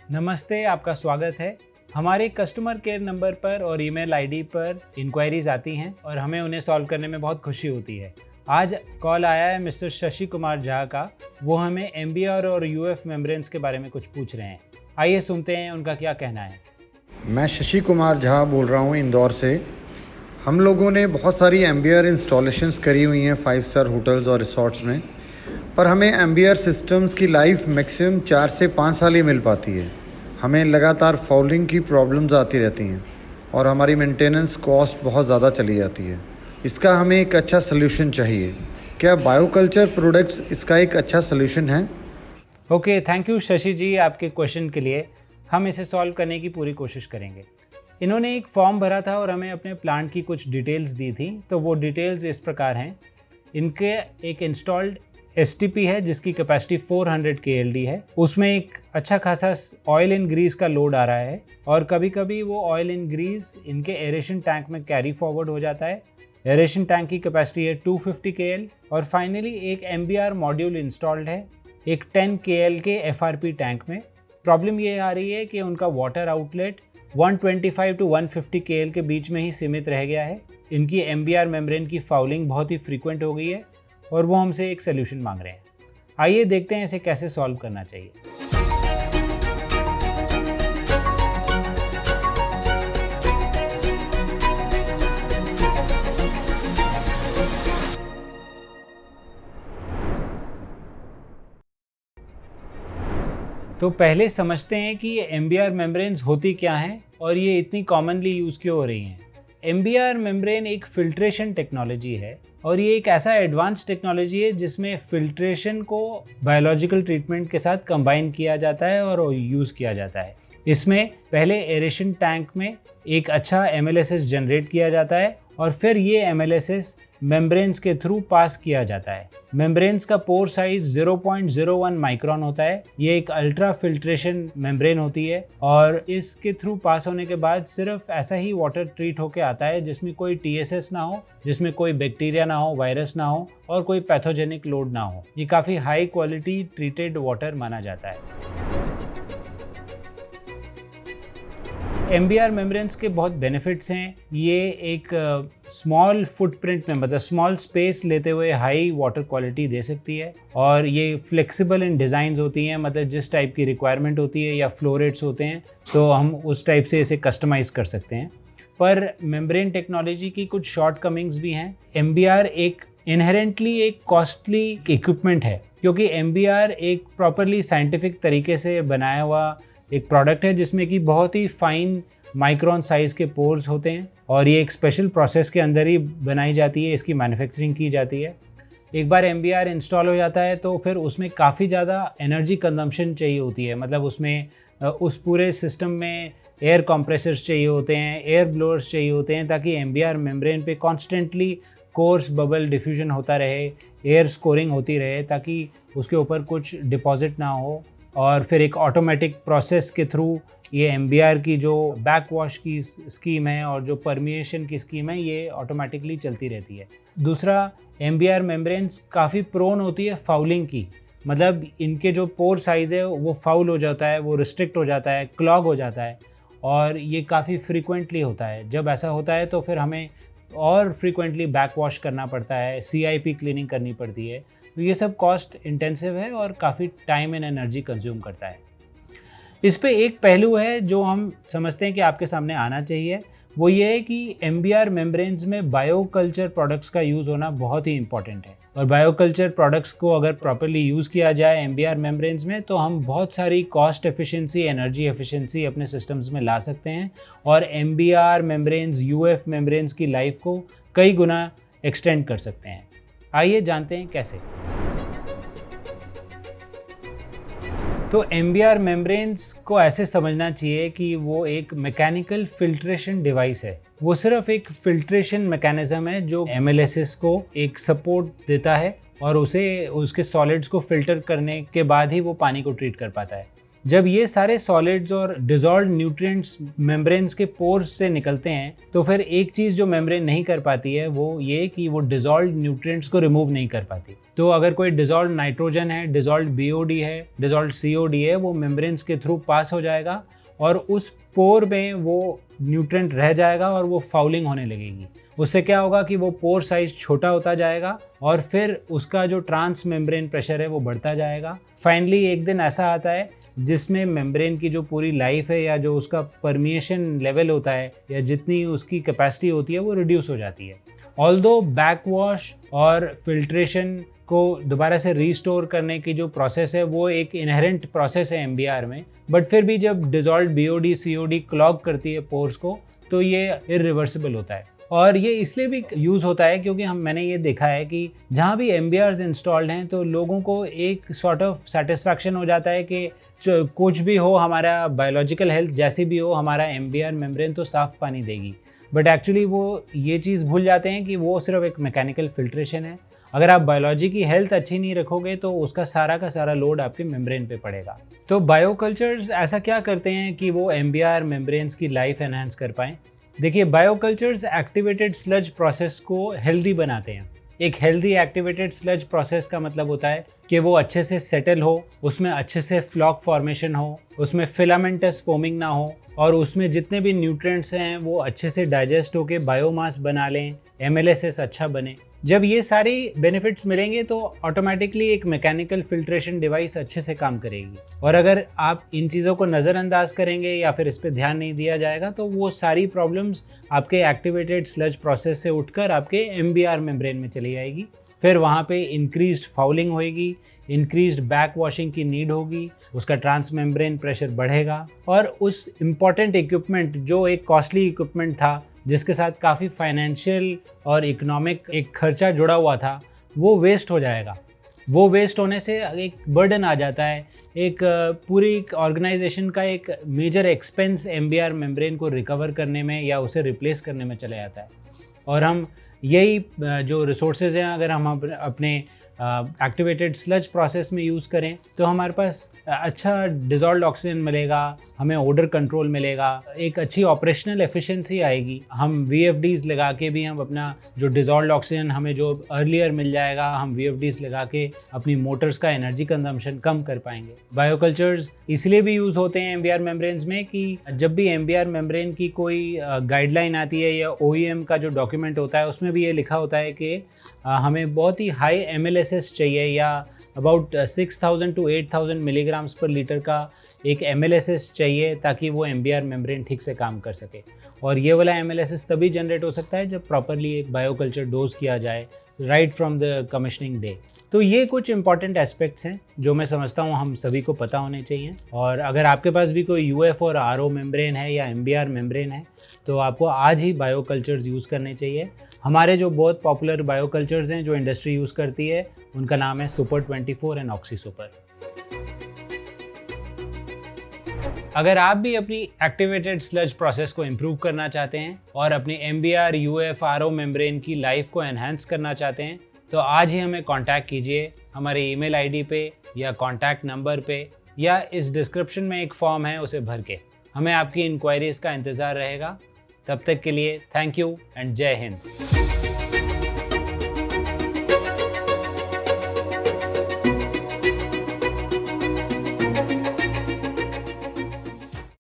नमस्ते, आपका स्वागत है। हमारे कस्टमर केयर नंबर पर और ईमेल आईडी पर इंक्वायरीज आती हैं और हमें उन्हें सॉल्व करने में बहुत खुशी होती है। आज कॉल आया है मिस्टर शशि कुमार झा का। वो हमें एमबीआर और यूएफ मेम्ब्रेन्स के बारे में कुछ पूछ रहे हैं। आइए सुनते हैं उनका क्या कहना है। मैं शशि कुमार झा बोल रहा हूँ इंदौर से। हम लोगों ने बहुत सारी एम्बियर इंस्टॉलेशंस करी हुई हैं 5 स्टार होटल्स और रिसॉर्ट्स में, पर हमें एम्बियर सिस्टम्स की लाइफ मैक्सिमम 4 से 5 साल ही मिल पाती है। हमें लगातार फाउलिंग की प्रॉब्लम्स आती रहती हैं और हमारी मेंटेनेंस कॉस्ट बहुत ज़्यादा चली जाती है। इसका हमें एक अच्छा सल्यूशन चाहिए। क्या बायोकल्चर प्रोडक्ट्स इसका एक अच्छा सल्यूशन है? ओके, थैंक यू शशि जी आपके क्वेश्चन के लिए। हम इसे सॉल्व करने की पूरी कोशिश करेंगे। इन्होंने एक फॉर्म भरा था और हमें अपने प्लांट की कुछ डिटेल्स दी थी। तो वो डिटेल्स इस प्रकार हैं। इनके एक इंस्टॉल्ड एसटीपी है जिसकी कैपेसिटी 400 KLD है। उसमें एक अच्छा खासा ऑयल एंड ग्रीस का लोड आ रहा है और कभी कभी वो ऑयल एंड ग्रीस इनके एरेशन टैंक में कैरी फॉरवर्ड हो जाता है। एरेशन टैंक की कैपेसिटी है 250 KL। और फाइनली एक एमबीआर मॉड्यूल इंस्टॉल्ड है एक 10 KL के एफआरपी टैंक में। प्रॉब्लम ये आ रही है कि उनका वाटर आउटलेट 125 to 150 KL के बीच में ही सीमित रह गया है। इनकी एमबीआर मेम्ब्रेन की फाउलिंग बहुत ही फ्रीक्वेंट हो गई है और वो हमसे एक सोल्यूशन मांग रहे हैं। आइए देखते हैं इसे कैसे सॉल्व करना चाहिए। तो पहले समझते हैं कि ये एमबीआर मेम्ब्रेन्स होती क्या हैं और ये इतनी कॉमनली यूज़ क्यों हो रही हैं। एमबीआर मेम्ब्रेन एक फिल्ट्रेशन टेक्नोलॉजी है और ये एक ऐसा एडवांस टेक्नोलॉजी है जिसमें फिल्ट्रेशन को बायोलॉजिकल ट्रीटमेंट के साथ कंबाइन किया जाता है और यूज़ किया जाता है। इसमें पहले एरेशन टैंक में एक अच्छा एमएलएसएस जनरेट किया जाता है और फिर ये एमएलएसएस मेम्ब्रेन्स के थ्रू पास किया जाता है। मेम्ब्रेन्स का पोर साइज 0.01 माइक्रोन होता है। ये एक अल्ट्रा फिल्ट्रेशन मेम्ब्रेन होती है और इसके थ्रू पास होने के बाद सिर्फ ऐसा ही वाटर ट्रीट होके आता है जिसमें कोई टीएसएस ना हो, जिसमें कोई बैक्टीरिया ना हो, वायरस ना हो और कोई पैथोजेनिक लोड ना हो। ये काफ़ी हाई क्वालिटी ट्रीटेड वाटर माना जाता है। एमबीआर मेम्ब्रेन्स के बहुत बेनिफिट्स हैं। ये एक स्मॉल फुटप्रिंट में, मतलब स्मॉल स्पेस लेते हुए हाई वाटर क्वालिटी दे सकती है और ये फ्लेक्सिबल इन डिज़ाइंस होती हैं। मतलब जिस टाइप की रिक्वायरमेंट होती है या फ्लो रेट्स होते हैं तो हम उस टाइप से इसे कस्टमाइज़ कर सकते हैं। पर मेम्ब्रेन टेक्नोलॉजी की कुछ शॉर्ट कमिंग्स भी हैं। एमबीआर एक इनहेरेंटली एक कॉस्टली इक्विपमेंट है क्योंकि एमबीआर एक प्रॉपरली साइंटिफिक तरीके से बनाया हुआ एक प्रोडक्ट है जिसमें कि बहुत ही फाइन माइक्रोन साइज़ के पोर्स होते हैं और ये एक स्पेशल प्रोसेस के अंदर ही बनाई जाती है, इसकी मैन्युफैक्चरिंग की जाती है। एक बार एमबीआर इंस्टॉल हो जाता है तो फिर उसमें काफ़ी ज़्यादा एनर्जी कंजम्पशन चाहिए होती है। मतलब उसमें उस पूरे सिस्टम में एयर कंप्रेसर्स चाहिए होते हैं, एयर ब्लोअर्स चाहिए होते हैं ताकि एमबीआर मेम्ब्रेन पे कॉन्स्टेंटली कोर्स बबल डिफ्यूजन होता रहे, एयर स्कोरिंग होती रहे ताकि उसके ऊपर कुछ डिपॉजिट ना हो। और फिर एक ऑटोमेटिक प्रोसेस के थ्रू ये एमबीआर की जो बैक वॉश की स्कीम है और जो परमिएशन की स्कीम है ये ऑटोमेटिकली चलती रहती है। दूसरा, एमबीआर मेम्ब्रेन्स काफ़ी प्रोन होती है फाउलिंग की। मतलब इनके जो पोर साइज़ है वो फाउल हो जाता है, वो रिस्ट्रिक्ट हो जाता है, क्लॉग हो जाता है और ये काफ़ी फ्रीक्वेंटली होता है। जब ऐसा होता है तो फिर हमें और फ्रीक्वेंटली बैक वॉश करना पड़ता है, सीआईपी क्लीनिंग करनी पड़ती है। तो ये सब कॉस्ट इंटेंसिव है और काफ़ी टाइम एंड एनर्जी कंज्यूम करता है। इस पे एक पहलू है जो हम समझते हैं कि आपके सामने आना चाहिए, वो ये है कि एमबीआर मेम्ब्रेन्स में बायोकल्चर प्रोडक्ट्स का यूज़ होना बहुत ही इंपॉर्टेंट है। और बायोकल्चर प्रोडक्ट्स को अगर प्रॉपर्ली यूज़ किया जाए एमबीआर मेम्ब्रेन्स में तो हम बहुत सारी कॉस्ट एफिशिएंसी, एनर्जी एफिशिएंसी अपने सिस्टम्स में ला सकते हैं और एमबीआर मेम्ब्रेन्स, यूएफ मेम्ब्रेन्स की लाइफ को कई गुना एक्सटेंड कर सकते हैं। आइए जानते हैं कैसे। तो एमबीआर मेम्ब्रेन्स को ऐसे समझना चाहिए कि वो एक मैकेनिकल फिल्ट्रेशन डिवाइस है। वो सिर्फ एक फिल्ट्रेशन मैकेनिज्म है जो एमएलएसएस को एक सपोर्ट देता है और उसे उसके सॉलिड्स को फिल्टर करने के बाद ही वो पानी को ट्रीट कर पाता है। जब ये सारे सॉलिड्स और डिसॉल्व्ड न्यूट्रिएंट्स मेम्ब्रेन्स के पोर्स से निकलते हैं तो फिर एक चीज़ जो मेम्ब्रेन नहीं कर पाती है वो ये कि वो डिसॉल्व्ड न्यूट्रिएंट्स को रिमूव नहीं कर पाती। तो अगर कोई डिसॉल्व्ड नाइट्रोजन है, डिसॉल्व्ड BOD है, डिसॉल्व्ड COD है, वो मेम्ब्रेन्स के थ्रू पास हो जाएगा और उस पोर में वो न्यूट्रिएंट रह जाएगा और वो फाउलिंग होने लगेगी। उससे क्या होगा कि वो पोर साइज छोटा होता जाएगा और फिर उसका जो ट्रांस मेम्ब्रेन प्रेशर है वो बढ़ता जाएगा। फाइनली एक दिन ऐसा आता है जिसमें मेम्ब्रेन की जो पूरी लाइफ है या जो उसका परमिएशन लेवल होता है या जितनी उसकी कैपेसिटी होती है वो रिड्यूस हो जाती है। ऑल्दो बैकवॉश और फिल्ट्रेशन को दोबारा से रीस्टोर करने की जो प्रोसेस है वो एक इनहेरेंट प्रोसेस है MBR में, बट फिर भी जब डिसॉल्व्ड BOD COD क्लॉग करती है पोर्स को तो ये इरिवर्सिबल होता है। और ये इसलिए भी यूज़ होता है क्योंकि मैंने ये देखा है कि जहाँ भी MBRs इंस्टॉल्ड हैं तो लोगों को एक सॉर्ट ऑफ सेटिस्फैक्शन हो जाता है कि कुछ भी हो, हमारा बायोलॉजिकल हेल्थ जैसी भी हो, हमारा MBR मेम्ब्रेन तो साफ़ पानी देगी। बट एक्चुअली वो ये चीज़ भूल जाते हैं कि वो सिर्फ एक मैकेनिकल फिल्ट्रेशन है। अगर आप बायोलॉजी की हेल्थ अच्छी नहीं रखोगे तो उसका सारा का सारा लोड आपके मेम्ब्रेन पे पड़ेगा। तो बायोकल्चर्स ऐसा क्या करते हैं कि वो MBR मेम्ब्रेन्स की लाइफ एनहांस कर पाएँ? देखिए, बायोकल्चर्स एक्टिवेटेड स्लज प्रोसेस को हेल्दी बनाते हैं। एक हेल्दी एक्टिवेटेड स्लज प्रोसेस का मतलब होता है कि वो अच्छे से सेटल हो, उसमें अच्छे से फ्लॉक फॉर्मेशन हो, उसमें फिलामेंटस फोमिंग ना हो और उसमें जितने भी न्यूट्रिएंट्स हैं वो अच्छे से डाइजेस्ट होके बायोमास बना लें, MLSS अच्छा बने। जब ये सारी बेनिफिट्स मिलेंगे तो ऑटोमेटिकली एक मैकेनिकल फिल्ट्रेशन डिवाइस अच्छे से काम करेगी। और अगर आप इन चीज़ों को नज़रअंदाज करेंगे या फिर इस पर ध्यान नहीं दिया जाएगा तो वो सारी प्रॉब्लम्स आपके एक्टिवेटेड स्लज प्रोसेस से उठकर आपके MBR मेम्ब्रेन में चली जाएगी। फिर वहाँ पे इंक्रीज्ड फाउलिंग होएगी, इंक्रीज्ड बैक वॉशिंग की नीड होगी, उसका ट्रांस मेम्ब्रेन प्रेशर बढ़ेगा और उस इम्पॉर्टेंट इक्विपमेंट जो एक कॉस्टली इक्विपमेंट था जिसके साथ काफ़ी फाइनेंशियल और इकोनॉमिक एक खर्चा जुड़ा हुआ था वो वेस्ट हो जाएगा। वो वेस्ट होने से एक बर्डन आ जाता है, एक पूरी ऑर्गेनाइजेशन का एक मेजर एक्सपेंस MBR मेम्ब्रेन को रिकवर करने में या उसे रिप्लेस करने में चले जाता है। और हम यही जो रिसोर्सेज हैं अगर हम अपने एक्टिवेटेड स्लज प्रोसेस में यूज़ करें तो हमारे पास अच्छा डिसॉल्व्ड ऑक्सीजन मिलेगा, हमें ओडर कंट्रोल मिलेगा, एक अच्छी ऑपरेशनल एफिशिएंसी आएगी। हम VFDs लगा के भी हम अपना जो डिसॉल्व्ड ऑक्सीजन हमें जो अर्लियर मिल जाएगा, हम VFDs लगा के अपनी मोटर्स का एनर्जी कंजम्पशन कम कर पाएंगे। बायोकल्चर्स इसलिए भी यूज़ होते हैं MBR मेम्ब्रेन्स में कि जब भी MBR मेम्ब्रेन की कोई गाइडलाइन आती है या OEM का जो डॉक्यूमेंट होता है उसमें भी ये लिखा होता है कि हमें बहुत ही हाई MLSS चाहिए या अबाउट 6000 to 8000 मिलीग्राम्स पर लीटर का एक MLSS चाहिए ताकि वो MBR मेम्ब्रेन ठीक से काम कर सके। और ये वाला MLSS तभी जनरेट हो सकता है जब प्रॉपरली एक बायोकल्चर डोज किया जाए right from the commissioning day. तो ये कुछ इंपॉर्टेंट एस्पेक्ट्स हैं जो मैं समझता हूँ हम सभी को पता होने चाहिए। और अगर आपके पास भी कोई UF और RO मेम्ब्रेन है या MBR मेम्ब्रेन है तो आपको आज ही बायोकल्चर्स यूज़ करने चाहिए। हमारे जो बहुत पॉपुलर बायोकल्चर्स हैं जो इंडस्ट्री यूज़ करती है उनका नाम है सुपर 24 एंड ऑक्सी सुपर। अगर आप भी अपनी एक्टिवेटेड स्लज प्रोसेस को इम्प्रूव करना चाहते हैं और अपनी MBR UF RO मेम्ब्रेन की लाइफ को एनहांस करना चाहते हैं तो आज ही हमें कांटेक्ट कीजिए हमारे ईमेल ID पे या कांटेक्ट नंबर पे या इस डिस्क्रिप्शन में एक फॉर्म है उसे भर के। हमें आपकी इंक्वायरीज का इंतज़ार रहेगा। तब तक के लिए थैंक यू एंड जय हिंद।